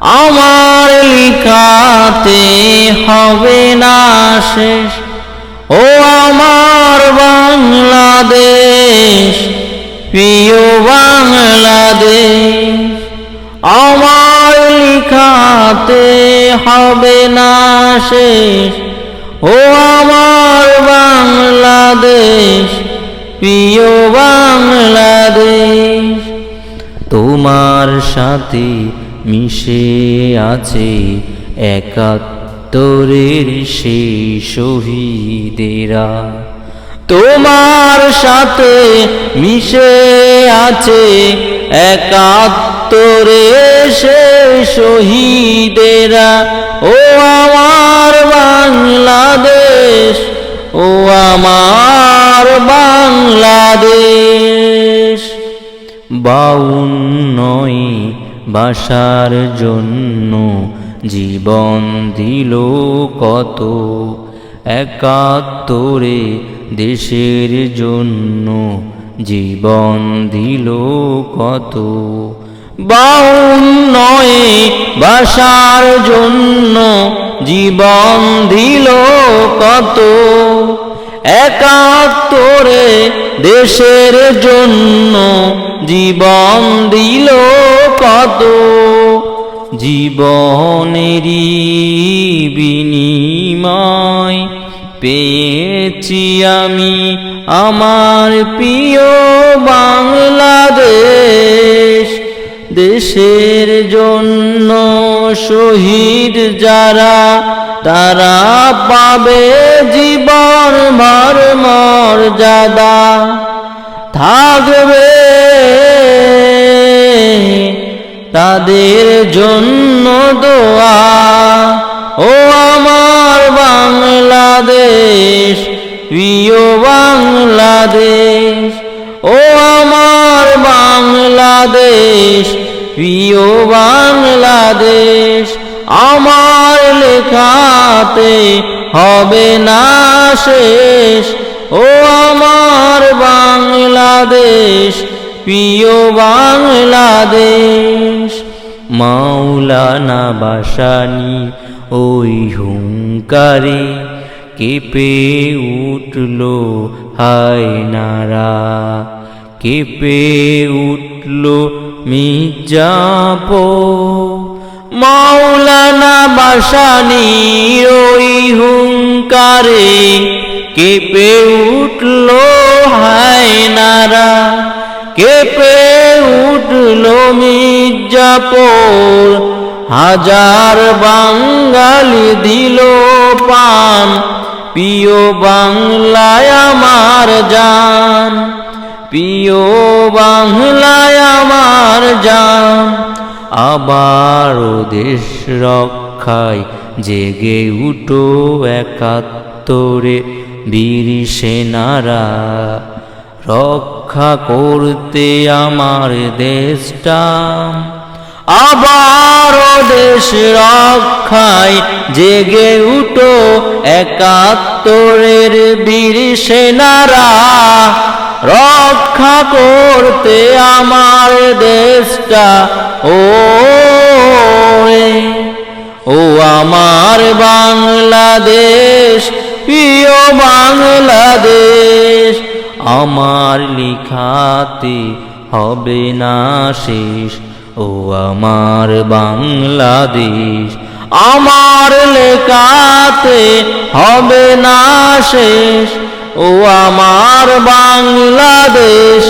আমার লিখাতে হবে না শেষ। ও আমার বাংলাদেশ, প্রিয় বাংলাদেশ, আমার লিখাতে হবে না শেষ। ও আমার বাংলাদেশ, প্রিয় বাংলাদেশ, তোমার সাথে মিশে আছে একাত্তরের সেই শহীদেরা। তোমার সাথে মিশে আছে একাত্তরের সেই শহীদেরা। ও আমার বাংলাদেশ, ও আমার বাংলাদেশ, 52 ভাষার জন্য জীবন দিল কত, 71 দেশের জন্য জীবন দিল কত। 52 ভাষার জন্য জীবন দিল কত, 71 দেশের জন্য জীবন দিল কত। জীবনেরই বিনিময় পেয়েছি আমি আমার প্রিয় বাংলাদেশ। দেশের জন্য শহীদ যারা, তারা পাবে জীবন ভর মর্যাদা। থাকবে তাদের জন্য দোয়া। ও আমার বাংলাদেশ, প্রিয় বাংলাদেশ, ও আমার বাংলাদেশ, প্রিয় বাংলাদেশ, আমার লেখাতে হবে না শেষ। ও আমার বাংলাদেশ, প্রিয় বাংলাদেশ, মাওলানা ভাসানী ওই হুঙ্কারে কেঁপে উঠল হায়নারা, কেঁপে উঠল মির্জাপুর। মাওলানা ভাসানীর ওই হুঙ্কারে কেঁপে উঠল হায়নারা, কেঁপে উঠল মির্জাপুর। হাজার বাঙালি দিল প্রাণ, প্রিয় বাংলায় আমার জান, প্রিয় বাংলায় আমার জান। আবারও দেশ রক্ষায় জেগে উঠো 71 বীর সেনারা। রক্ষা করতে আমার দেশটা, আবারও দেশ রক্ষায় জেগে উঠো 71 বীর সেনারা। রক্ষা করতে আমার দেশটা, ও আমার বাংলাদেশ, প্রিয় বাংলাদেশ, আমার লিখাতে হবে না শেষ। ও আমার বাংলাদেশ, আমার লেখাতে হবে না শেষ। ও আমার বাংলাদেশ,